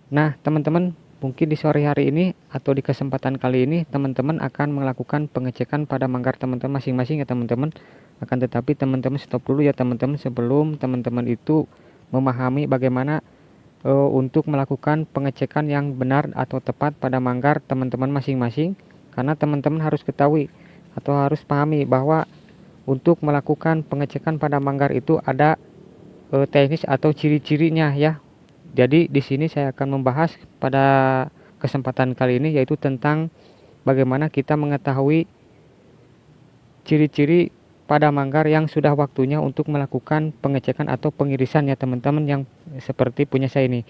Nah, teman-teman, mungkin di sore hari ini atau di kesempatan kali ini teman-teman akan melakukan pengecekan pada manggar teman-teman masing-masing ya teman-teman. Akan tetapi teman-teman stop dulu ya teman-teman, sebelum teman-teman itu memahami bagaimana untuk melakukan pengecekan yang benar atau tepat pada manggar teman-teman masing-masing. Karena teman-teman harus ketahui atau harus pahami bahwa untuk melakukan pengecekan pada manggar itu ada teknis atau ciri-cirinya ya. Jadi di sini saya akan membahas pada kesempatan kali ini yaitu tentang bagaimana kita mengetahui ciri-ciri pada manggar yang sudah waktunya untuk melakukan pengecekan atau pengirisan ya teman-teman, yang seperti punya saya ini.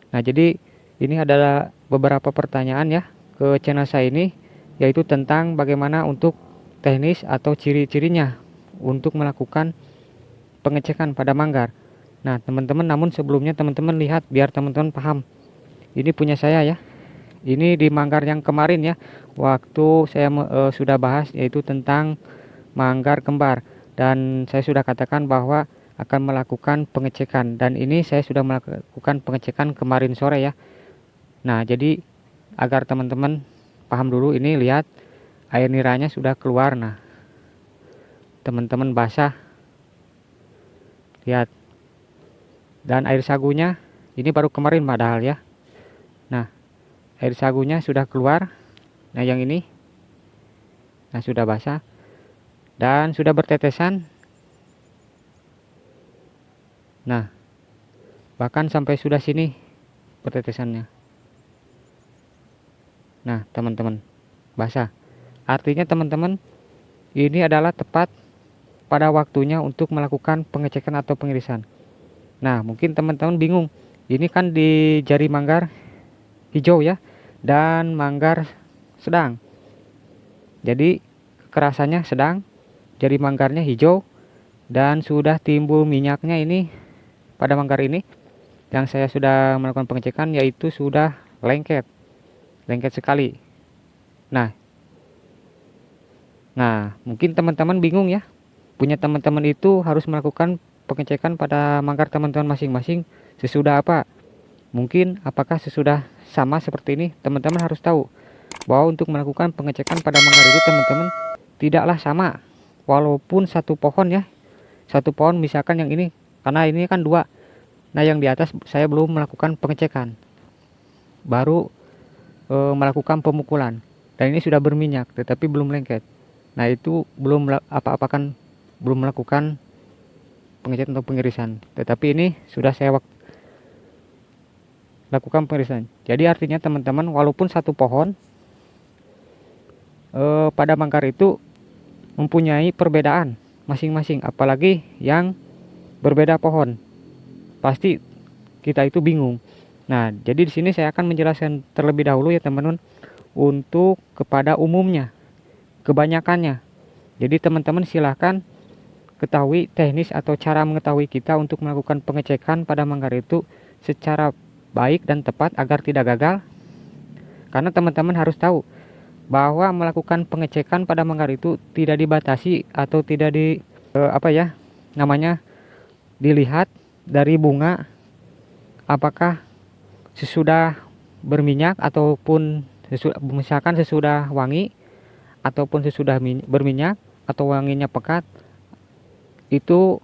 Nah, jadi ini adalah beberapa pertanyaan ya ke channel saya ini, yaitu tentang bagaimana untuk teknis atau ciri-cirinya untuk melakukan pengecekan pada manggar. Nah, teman-teman, namun sebelumnya teman-teman lihat biar teman-teman paham. Ini punya saya ya. Ini di manggar yang kemarin ya. Waktu saya sudah bahas yaitu tentang manggar kembar, dan saya sudah katakan bahwa akan melakukan pengecekan, dan ini saya sudah melakukan pengecekan kemarin sore ya. Nah, jadi agar teman-teman paham dulu, ini lihat air niranya sudah keluar. Nah, teman-teman basah. Lihat. Dan air sagunya ini baru kemarin padahal ya. Nah, air sagunya sudah keluar. Nah, yang ini nah sudah basah dan sudah bertetesan. Nah, bahkan sampai sudah sini bertetesannya. Nah, teman-teman, basah. Artinya teman-teman, ini adalah tepat pada waktunya untuk melakukan pengecekan atau pengirisan. Nah, mungkin teman-teman bingung. Ini kan di jari manggar hijau ya, dan manggar sedang. Jadi kekerasannya sedang, jari manggarnya hijau, dan sudah timbul minyaknya ini pada manggar ini. Yang saya sudah melakukan pengecekan yaitu sudah lengket. Lengket sekali. Nah, mungkin teman-teman bingung ya. Punya teman-teman itu harus melakukan pengecekan pada manggar teman-teman masing-masing sesudah apa? Mungkin apakah sesudah sama seperti ini? Teman-teman harus tahu bahwa untuk melakukan pengecekan pada manggar itu teman-teman tidaklah sama. Walaupun satu pohon ya. Satu pohon misalkan yang ini, karena ini kan dua. Nah, yang di atas saya belum melakukan pengecekan. Baru melakukan pemukulan. Dan ini sudah berminyak tetapi belum lengket. Nah, itu belum apa-apakan, belum melakukan pengecekan atau pengirisan. Tetapi ini sudah saya lakukan pengirisan. Jadi artinya teman-teman, walaupun satu pohon pada manggar itu mempunyai perbedaan masing-masing, apalagi yang berbeda pohon. Pasti kita itu bingung. Nah, jadi di sini saya akan menjelaskan terlebih dahulu ya teman-teman untuk kepada umumnya, kebanyakannya. Jadi teman-teman silahkan ketahui teknis atau cara mengetahui kita untuk melakukan pengecekan pada manggar itu secara baik dan tepat agar tidak gagal. Karena teman-teman harus tahu bahwa melakukan pengecekan pada manggar itu tidak dibatasi atau tidak dilihat dari bunga apakah sesudah berminyak ataupun misalkan sesudah wangi ataupun sesudah berminyak atau wanginya pekat. Itu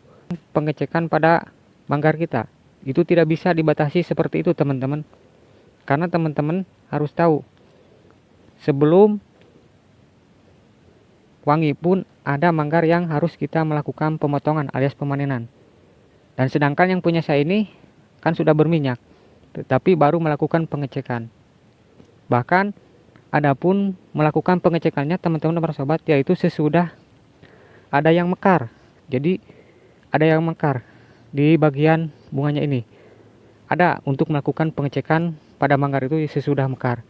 pengecekan pada manggar kita itu tidak bisa dibatasi seperti itu teman-teman. Karena teman-teman harus tahu, sebelum wangi pun ada manggar yang harus kita melakukan pemotongan alias pemanenan. Dan sedangkan yang punya saya ini kan sudah berminyak, tetapi baru melakukan pengecekan. Bahkan adapun melakukan pengecekannya teman-teman para sobat, yaitu sesudah ada yang mekar. Jadi ada yang mekar di bagian bunganya ini. Ada untuk melakukan pengecekan pada manggar itu sesudah mekar.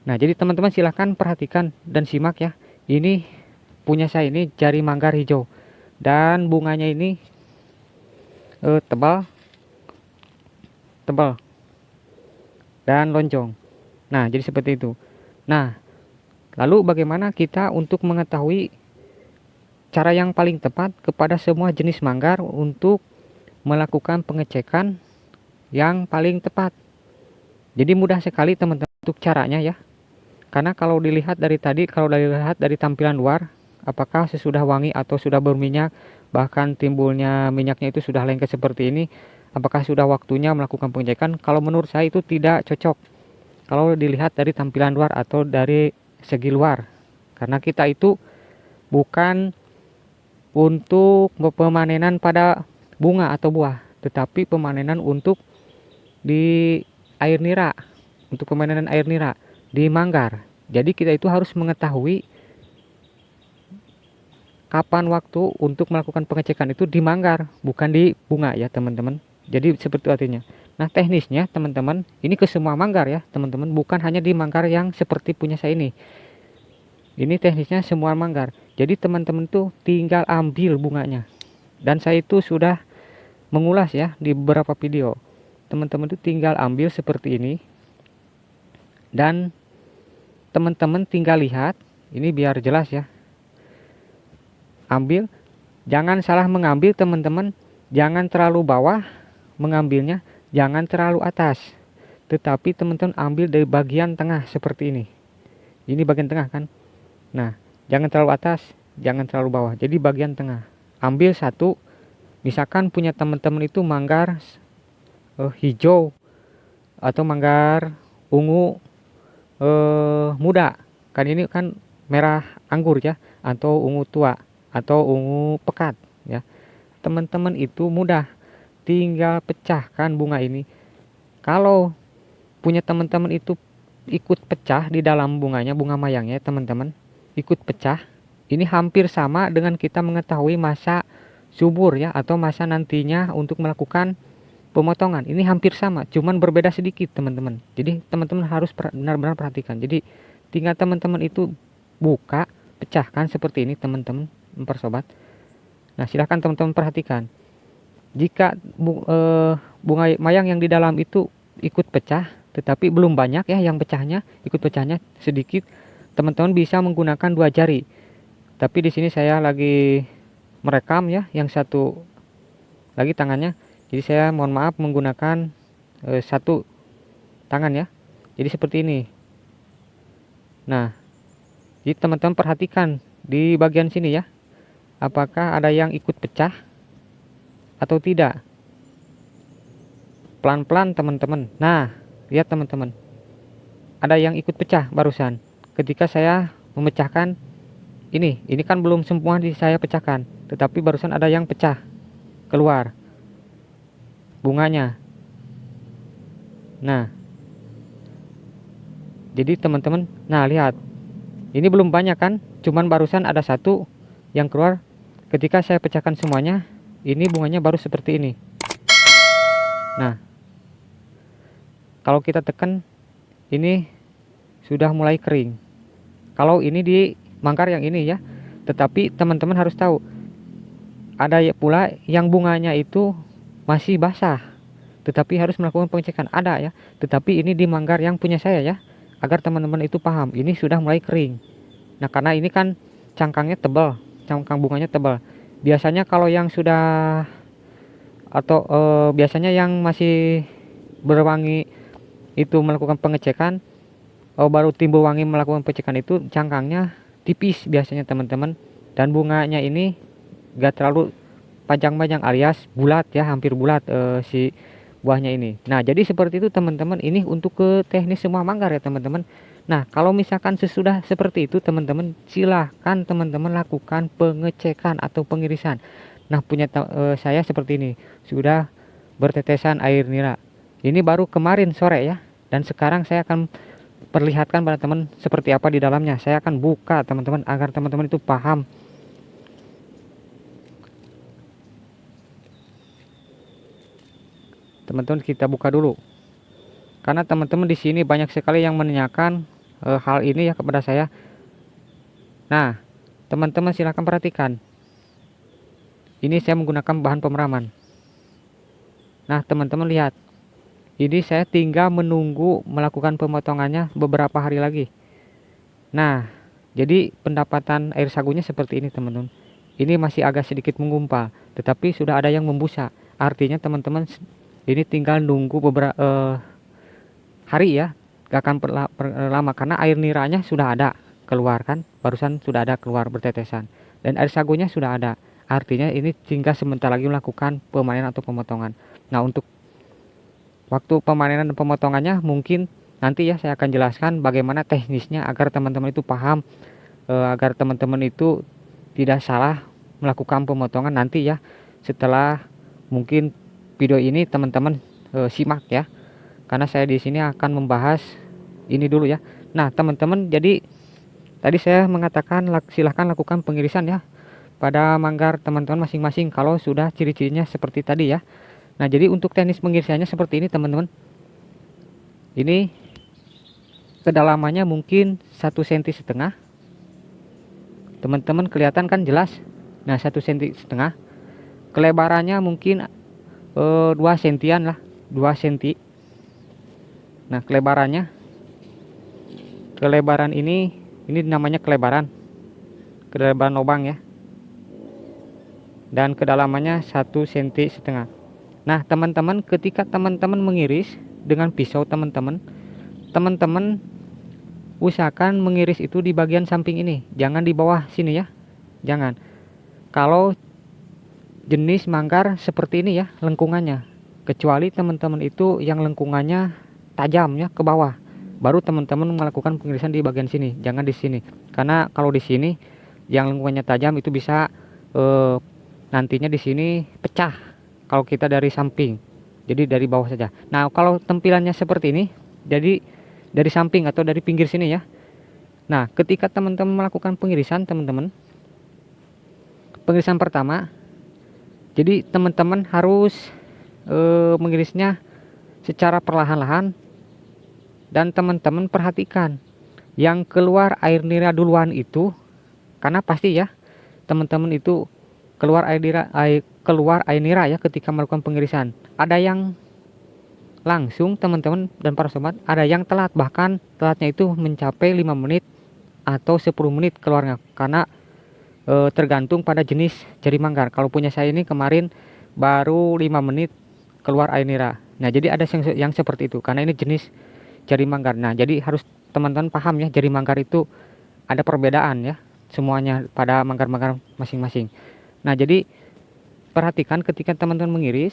Nah, jadi teman-teman silahkan perhatikan dan simak ya. Ini punya saya ini jari manggar hijau dan bunganya ini tebal dan lonjong. Nah, jadi seperti itu. Nah, lalu bagaimana kita untuk mengetahui cara yang paling tepat kepada semua jenis manggar untuk melakukan pengecekan yang paling tepat? Jadi mudah sekali teman-teman untuk caranya ya. Karena kalau dilihat dari tadi, kalau dilihat dari tampilan luar, apakah sesudah wangi atau sudah berminyak, bahkan timbulnya minyaknya itu sudah lengket seperti ini, apakah sudah waktunya melakukan pengecekan? Kalau menurut saya itu tidak cocok. Kalau dilihat dari tampilan luar atau dari segi luar. Karena kita itu bukan untuk pemanenan pada bunga atau buah, tetapi pemanenan untuk di air nira, untuk pemanenan air nira di manggar. Jadi kita itu harus mengetahui kapan waktu untuk melakukan pengecekan itu di manggar, bukan di bunga ya teman-teman. Jadi seperti artinya. Nah teknisnya teman-teman, ini ke semua manggar ya teman-teman, bukan hanya di manggar yang seperti punya saya ini. Ini teknisnya semua manggar. Jadi teman-teman tuh tinggal ambil bunganya. Dan saya itu sudah mengulas ya di beberapa video. Teman-teman tuh tinggal ambil seperti ini. Dan teman-teman tinggal lihat, ini biar jelas ya. Ambil, jangan salah mengambil teman-teman, jangan terlalu bawah mengambilnya, jangan terlalu atas. Tetapi teman-teman ambil dari bagian tengah seperti ini. Ini bagian tengah kan. Nah, jangan terlalu atas, jangan terlalu bawah. Jadi bagian tengah. Ambil satu, misalkan punya teman-teman itu manggar hijau atau manggar ungu muda. Kan ini kan merah anggur ya, atau ungu tua atau ungu pekat ya. Teman-teman itu mudah, tinggal pecahkan bunga ini. Kalau punya teman-teman itu ikut pecah di dalam bunganya, bunga mayangnya teman-teman ikut pecah, ini hampir sama dengan kita mengetahui masa subur ya, atau masa nantinya untuk melakukan pemotongan. Ini hampir sama, cuman berbeda sedikit teman-teman. Jadi teman-teman harus benar-benar perhatikan. Jadi tinggal teman-teman itu buka, pecahkan seperti ini teman-teman mempersobat. Nah silahkan teman-teman perhatikan. Jika bunga mayang yang di dalam itu ikut pecah, tetapi belum banyak ya yang pecahnya, ikut pecahnya sedikit, teman-teman bisa menggunakan 2 jari. Tapi di sini saya lagi merekam ya, yang satu lagi tangannya. Jadi saya mohon maaf menggunakan 1 tangan ya. Jadi seperti ini. Nah, jadi teman-teman perhatikan di bagian sini ya. Apakah ada yang ikut pecah atau tidak? Pelan-pelan teman-teman. Nah, lihat teman-teman. Ada yang ikut pecah barusan. Ketika saya memecahkan ini kan belum semua saya pecahkan, tetapi barusan ada yang pecah keluar bunganya. Nah, jadi teman-teman, nah lihat, ini belum banyak kan, cuman barusan ada 1 yang keluar. Ketika saya pecahkan semuanya, ini bunganya baru seperti ini. Nah, kalau kita tekan, ini sudah mulai kering. Kalau ini di manggar yang ini ya, tetapi teman-teman harus tahu, ada pula yang bunganya itu masih basah, tetapi harus melakukan pengecekan. Ada ya, tetapi ini di manggar yang punya saya ya, agar teman-teman itu paham, ini sudah mulai kering. Nah karena ini kan cangkangnya tebal, cangkang bunganya tebal. Biasanya kalau yang sudah atau biasanya yang masih berwangi itu melakukan pengecekan, baru timbul wangi melakukan pengecekan itu cangkangnya tipis biasanya teman-teman, dan bunganya ini gak terlalu panjang-panjang alias bulat ya, hampir bulat si buahnya ini. Nah jadi seperti itu teman-teman, ini untuk ke teknis semua manggar ya teman-teman. Nah kalau misalkan sesudah seperti itu teman-teman, silahkan teman-teman lakukan pengecekan atau pengirisan. Nah punya saya seperti ini, sudah bertetesan air nira. Ini baru kemarin sore ya, dan sekarang saya akan perlihatkan pada teman seperti apa di dalamnya. Saya akan buka teman-teman agar teman-teman itu paham. Teman-teman kita buka dulu. Karena teman-teman di sini banyak sekali yang menanyakan hal ini ya kepada saya. Nah, teman-teman silahkan perhatikan. Ini saya menggunakan bahan pemeraman. Nah, teman-teman lihat. Ini saya tinggal menunggu melakukan pemotongannya beberapa hari lagi. Nah, jadi pendapatan air sagunya seperti ini teman-teman. Ini masih agak sedikit menggumpal, tetapi sudah ada yang membusa. Artinya teman-teman ini tinggal nunggu beberapa hari ya, gak akan lama karena air niranya sudah ada keluar kan, barusan sudah ada keluar bertetesan, dan air sagunya sudah ada. Artinya ini tinggal sebentar lagi melakukan pemanenan atau pemotongan. Nah, untuk waktu pemanenan dan pemotongannya mungkin nanti ya saya akan jelaskan bagaimana teknisnya agar teman-teman itu paham, agar teman-teman itu tidak salah melakukan pemotongan nanti ya. Setelah mungkin video ini teman-teman simak ya, karena saya di sini akan membahas ini dulu ya. Nah teman-teman, jadi tadi saya mengatakan silahkan lakukan pengirisan ya pada manggar teman-teman masing-masing kalau sudah ciri-cirinya seperti tadi ya. Nah jadi untuk teknis pengirisannya seperti ini teman-teman. Ini kedalamannya mungkin 1,5 cm. Teman-teman kelihatan kan jelas. Nah 1,5 cm. Kelebarannya mungkin 2 sentian lah, 2 cm. Nah kelebaran ini namanya kelebaran lubang ya, dan kedalamannya 1,5 cm. Nah teman-teman, ketika teman-teman mengiris dengan pisau, teman-teman usahakan mengiris itu di bagian samping ini, jangan di bawah sini ya, jangan. Kalau jenis manggar seperti ini ya lengkungannya, kecuali teman-teman itu yang lengkungannya tajam ya ke bawah, baru teman-teman melakukan pengirisan di bagian sini, jangan di sini. Karena kalau di sini yang lengkungannya tajam itu bisa nantinya di sini pecah kalau kita dari samping, jadi dari bawah saja. Nah kalau tempilannya seperti ini, jadi dari samping atau dari pinggir sini ya. Nah ketika teman-teman melakukan pengirisan, teman-teman, pengirisan pertama, jadi teman-teman harus mengirisnya secara perlahan-lahan, dan teman-teman perhatikan yang keluar air nira duluan itu, karena pasti ya teman-teman itu keluar air nira ya ketika melakukan pengirisan. Ada yang langsung teman-teman dan para sobat, ada yang telat, bahkan telatnya itu mencapai 5 menit atau 10 menit keluarnya, karena tergantung pada jenis jari manggar. Kalau punya saya ini kemarin baru 5 menit keluar air nira. Nah jadi ada yang seperti itu karena ini jenis jari manggar. Nah jadi harus teman-teman paham ya, jari manggar itu ada perbedaan ya semuanya pada manggar-manggar masing-masing. Nah jadi perhatikan ketika teman-teman mengiris,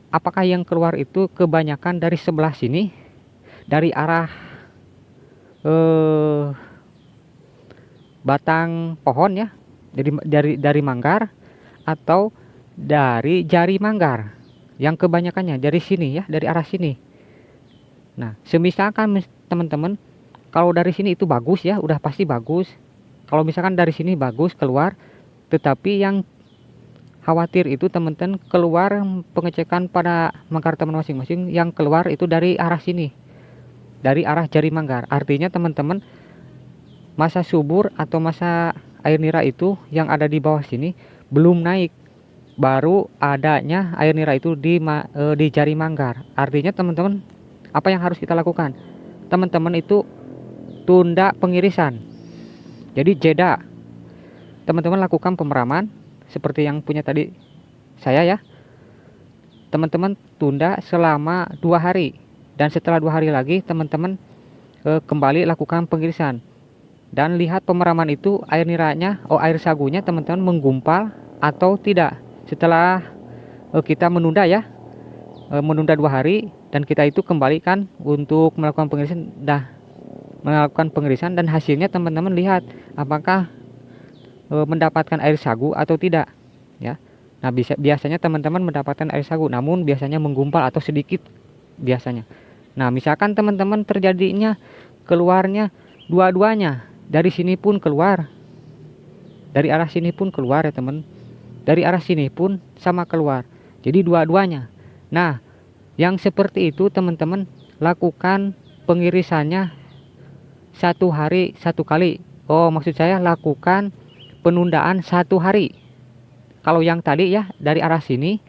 apakah yang keluar itu kebanyakan dari sebelah sini, dari arah batang pohon ya, dari manggar, atau dari jari manggar. Yang kebanyakannya dari sini ya, dari arah sini. Nah semisalkan teman-teman kalau dari sini itu bagus ya, udah pasti bagus. Kalau misalkan dari sini bagus keluar, tetapi yang khawatir itu teman-teman keluar pengecekan pada manggar teman masing-masing, yang keluar itu dari arah sini, dari arah jari manggar. Artinya teman-teman masa subur atau masa air nira itu yang ada di bawah sini belum naik, baru adanya air nira itu di jari manggar. Artinya teman-teman apa yang harus kita lakukan? Teman-teman itu tunda pengirisan, jadi jeda. Teman-teman lakukan pemeraman seperti yang punya tadi saya ya. Teman-teman tunda selama 2 hari, dan setelah 2 hari lagi teman-teman kembali lakukan pengirisan, dan lihat pemeraman itu air niranya, air sagunya teman-teman menggumpal atau tidak. Setelah kita menunda ya, menunda 2 hari, dan kita itu kembalikan untuk melakukan pengirisan, dan hasilnya teman-teman lihat apakah mendapatkan air sagu atau tidak ya. Nah biasanya teman-teman mendapatkan air sagu, namun biasanya menggumpal atau sedikit biasanya. Nah misalkan teman-teman terjadinya keluarnya dua-duanya, dari sini pun keluar, dari arah sini pun keluar ya teman, dari arah sini pun sama keluar, jadi dua-duanya. Nah yang seperti itu teman-teman lakukan pengirisannya 1 hari 1 kali. Maksud saya lakukan penundaan 1 hari. Kalau yang tadi ya dari arah sini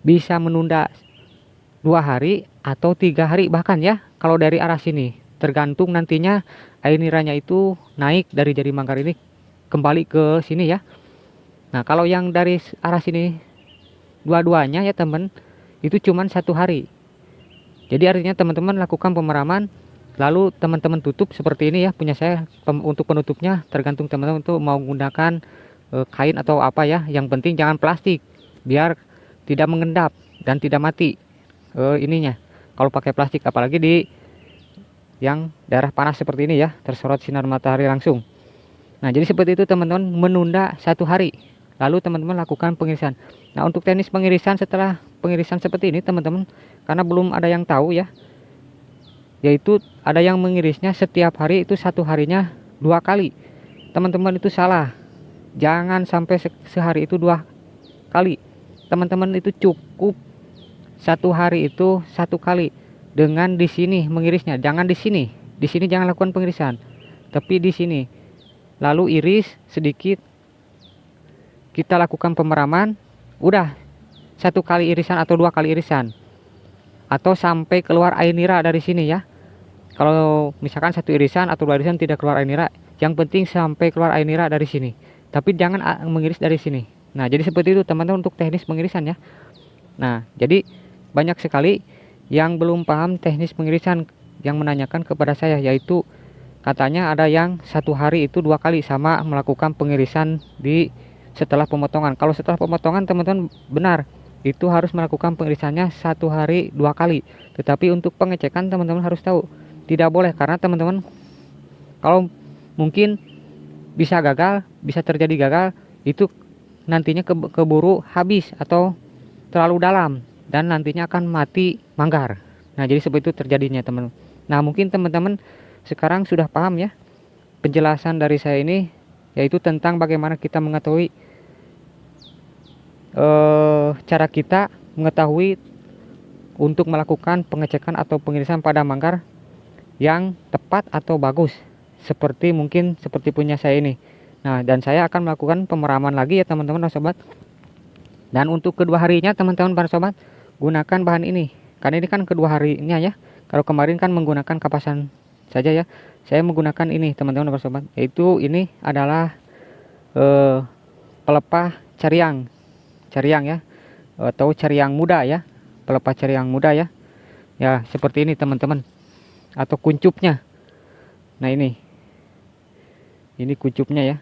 bisa menunda 2 hari atau 3 hari bahkan ya, kalau dari arah sini tergantung nantinya air niranya itu naik dari jari manggar ini kembali ke sini ya. Nah kalau yang dari arah sini dua-duanya ya teman, itu cuman 1 hari. Jadi artinya teman-teman lakukan pemeraman, lalu teman-teman tutup seperti ini ya punya saya. Untuk penutupnya tergantung teman-teman tuh mau menggunakan kain atau apa ya, yang penting jangan plastik biar tidak mengendap dan tidak mati ininya kalau pakai plastik, apalagi di yang daerah panas seperti ini ya, tersorot sinar matahari langsung. Nah jadi seperti itu teman-teman, menunda 1 hari lalu teman-teman lakukan pengirisan. Nah untuk teknis pengirisan setelah pengirisan seperti ini teman-teman, karena belum ada yang tahu ya, yaitu ada yang mengirisnya setiap hari, itu 1 harinya 2 kali. Teman-teman itu salah, jangan sampai sehari itu 2 kali. Teman-teman itu cukup 1 hari itu 1 kali dengan di sini mengirisnya, jangan di sini. Di sini jangan lakukan pengirisan, tapi di sini lalu iris sedikit, kita lakukan pemeraman, udah 1 kali irisan atau 2 kali irisan, atau sampai keluar air nira dari sini ya. Kalau misalkan 1 irisan atau 2 irisan tidak keluar air nira, yang penting sampai keluar air nira dari sini, tapi jangan mengiris dari sini. Nah jadi seperti itu teman-teman untuk teknis pengirisan ya. Nah jadi banyak sekali yang belum paham teknis pengirisan yang menanyakan kepada saya, yaitu katanya ada yang 1 hari itu 2 kali sama melakukan pengirisan di setelah pemotongan. Kalau setelah pemotongan teman-teman benar, itu harus melakukan pengirisannya 1 hari 2 kali. Tetapi untuk pengecekan teman-teman harus tahu tidak boleh, karena teman-teman kalau mungkin bisa gagal, bisa terjadi gagal, itu nantinya keburu habis atau terlalu dalam dan nantinya akan mati manggar. Nah jadi seperti itu terjadinya teman. Nah mungkin teman-teman sekarang sudah paham ya penjelasan dari saya ini, yaitu tentang bagaimana kita mengetahui cara kita mengetahui untuk melakukan pengecekan atau pengirisan pada manggar yang tepat atau bagus, seperti mungkin seperti punya saya ini. Nah dan saya akan melakukan pemeraman lagi ya teman-teman sobat. Dan untuk kedua harinya teman-teman para sobat, gunakan bahan ini, karena ini kan kedua harinya ya. Kalau kemarin kan menggunakan kapasan saja ya, saya menggunakan ini teman-teman para sobat, yaitu ini adalah pelepah cariang ya, atau cariang muda ya, pelepah cariang muda ya. Ya seperti ini teman-teman, atau kuncupnya. Nah ini kuncupnya ya.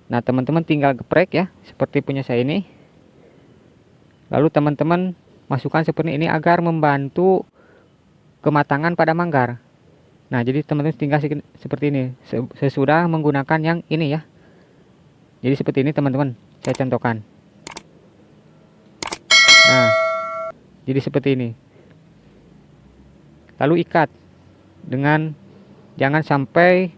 Nah teman-teman tinggal geprek ya seperti punya saya ini, lalu teman-teman masukkan seperti ini agar membantu kematangan pada manggar. Nah jadi teman-teman tinggal seperti ini sesudah menggunakan yang ini ya. Jadi seperti ini teman-teman, saya contohkan. Nah jadi seperti ini, lalu ikat dengan jangan sampai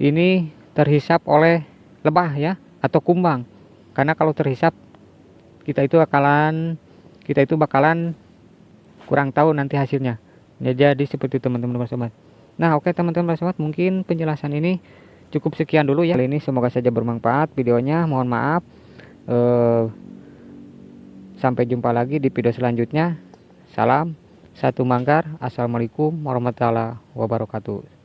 ini terhisap oleh lebah ya atau kumbang, karena kalau terhisap kita itu bakalan kurang tahu nanti hasilnya ya. Jadi seperti itu teman-teman sobat. Nah oke teman-teman sobat, mungkin penjelasan ini cukup sekian dulu ya kali ini, semoga saja bermanfaat videonya. Mohon maaf, sampai jumpa lagi di video selanjutnya. Salam satu manggar. Assalamualaikum warahmatullahi wabarakatuh.